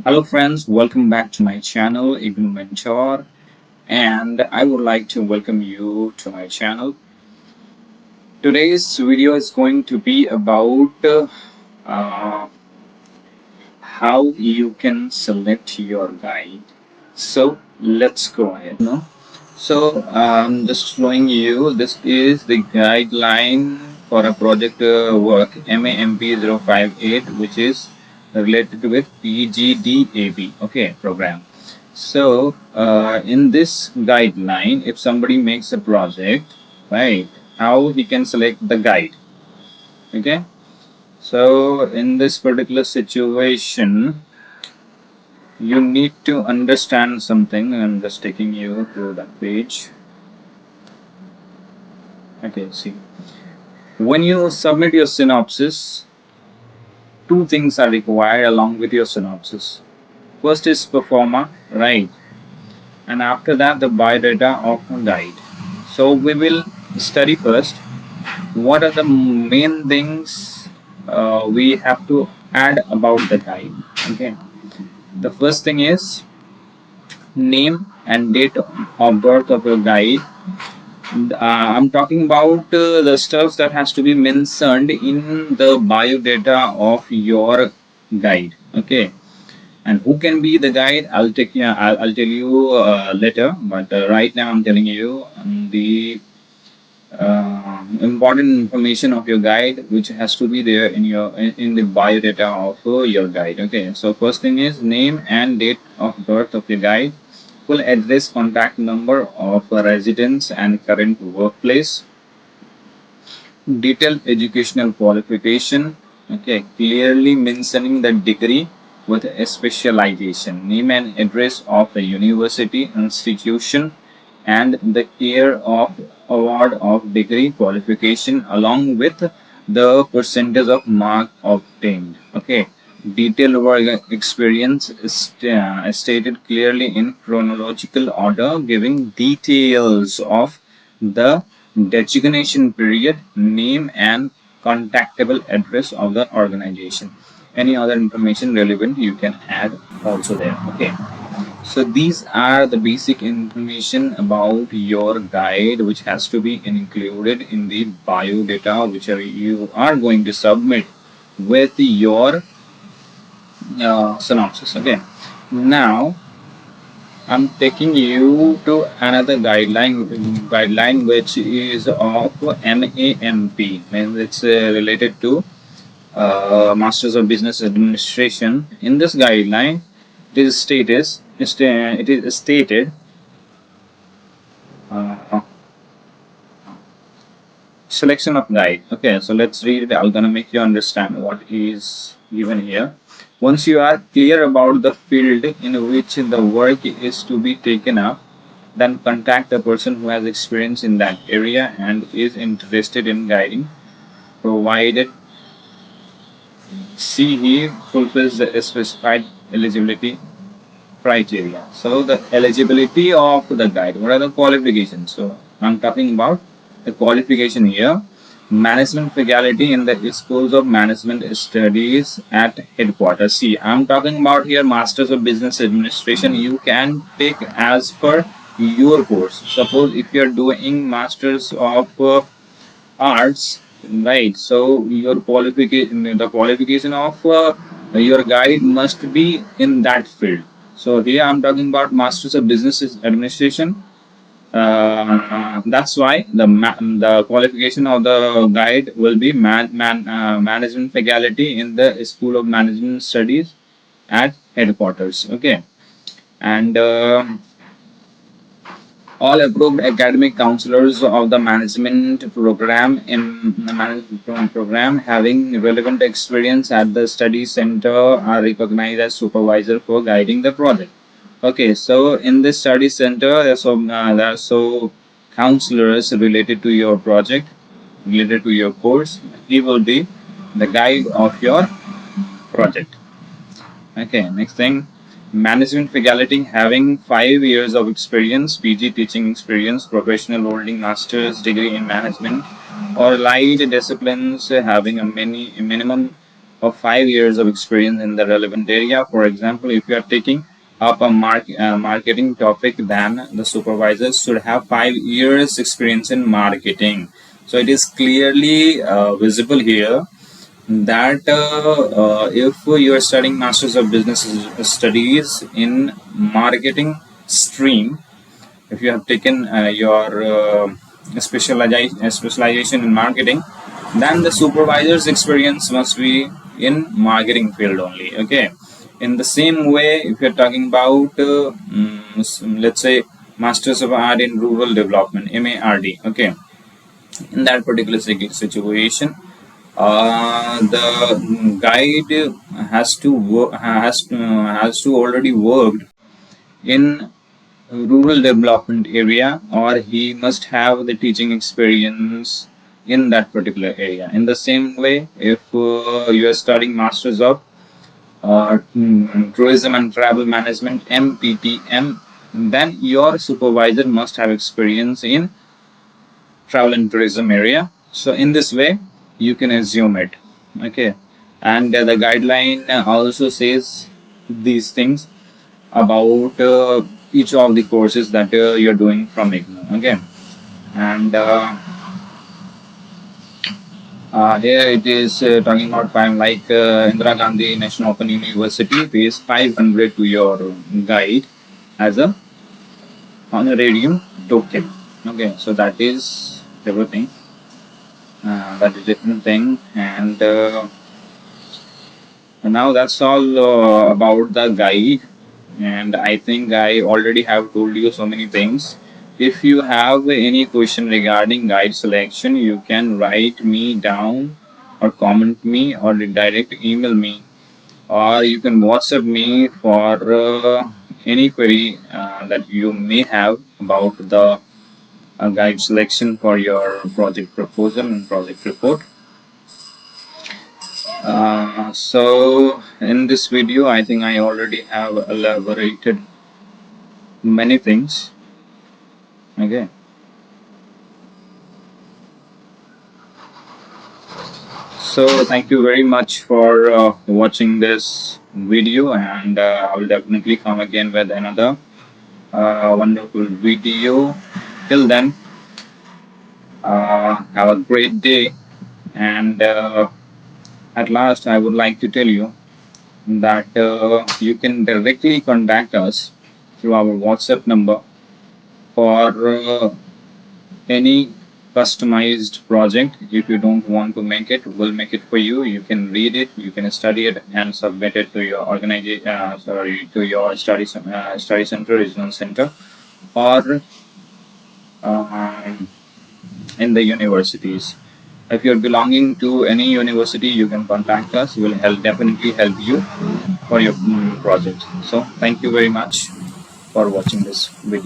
Hello friends, welcome back to my channel IGNOU Mentor, and I would like to welcome you to my channel. Today's video is going to be about uh, how you can select your guide. So let's go ahead. No? So just showing you this is the guideline for a project work MAMP058, which is related with PGDAB, okay, program. So in this guideline, if somebody makes a project, right, how he can select the guide, okay. So in this particular situation, you need to understand something. I'm just taking you to that page. Okay, see. When you submit your synopsis, two things are required along with your synopsis. First is performa, right? And after that, the biodata of a guide. So we will study first what are the main things we have to add about the guide. Okay. The first thing is name and date of birth of your guide. I'm talking about the stuff that has to be mentioned in the biodata of your guide. Okay, and who can be the guide? I'll tell you later. But right now, I'm telling you the important information of your guide, which has to be there in in the biodata of your guide. Okay, so first thing is name and date of birth of your guide, full address, contact number of residence and current workplace, detailed educational qualification, okay, clearly mentioning the degree with a specialization, name and address of the university, institution, and the year of award of degree qualification along with the percentage of mark obtained. Okay, detailed work experience is stated clearly in chronological order, giving details of the designation period, name, and contactable address of the organization. Any other information relevant you can add also there. Okay. So these are the basic information about your guide, which has to be included in the biodata, which you are going to submit with your synopsis. Okay. Now I'm taking you to another guideline which is of MAMP, means it's related to Masters of Business Administration. In this guideline, it is stated uh, selection of guide. Okay, so let's read it. I'm gonna make you understand what is given here. Once you are clear about the field in which the work is to be taken up, then contact the person who has experience in that area and is interested in guiding, provided he fulfills the specified eligibility criteria. So the eligibility of the guide, what are the qualifications? So I'm talking about the qualification here. Management faculty in the schools of management studies at headquarters. See, I'm talking about here Masters of Business Administration. You can take as per your course. Suppose if you're doing Masters of arts, right? So your qualification, the qualification of your guide must be in that field. So here I'm talking about Masters of Business Administration. That's why the qualification of the guide will be management faculty in the School of Management Studies at headquarters. Okay, and all approved academic counselors of the management program having relevant experience at the study center are recognized as supervisor for guiding the project. Okay, so in this study center, there are so counselors related to your project, related to your course. He will be the guide of your project. Okay, next thing, management faculty having 5 years of experience, PG teaching experience, professional holding master's degree in management or allied disciplines having a minimum of 5 years of experience in the relevant area. For example, if you are taking up a marketing topic, then the supervisor should have 5 years experience in marketing. So it is clearly visible here that if you are studying Masters of Business Studies in marketing stream, if you have taken your specialization in marketing, then the supervisor's experience must be in marketing field only. Okay. In the same way, if you're talking about let's say Masters of Art in Rural Development, MARD. Okay. In that particular situation, the guide has to already worked in rural development area, or he must have the teaching experience in that particular area. In the same way, if you are studying Masters of Tourism and Travel Management, MTTM, then your supervisor must have experience in travel and tourism area. So in this way, you can assume it. Okay. And the guideline also says these things about each of the courses that you're doing from IGNOU. Okay. And here it is talking about time like Indira Gandhi National Open University pays 500 to your guide as a honorarium token. Okay, so that is everything. That is different thing, and now that's all about the guide. And I think I already have told you so many things. If you have any question regarding guide selection, you can write me down or comment me or direct email me, or you can WhatsApp me for any query that you may have about the guide selection for your project proposal and project report. So in this video, I think I already have elaborated many things. Okay. So thank you very much for watching this video, and I will definitely come again with another wonderful video. Till then, have a great day. And at last, I would like to tell you that you can directly contact us through our WhatsApp number for any customized project. If you don't want to make it, we'll make it for you. You can read it, you can study it, and submit it to your organization, to your study center, regional center, or um, in the universities. If you're belonging to any university, you can contact us. We will definitely help you for your project. So thank you very much for watching this video.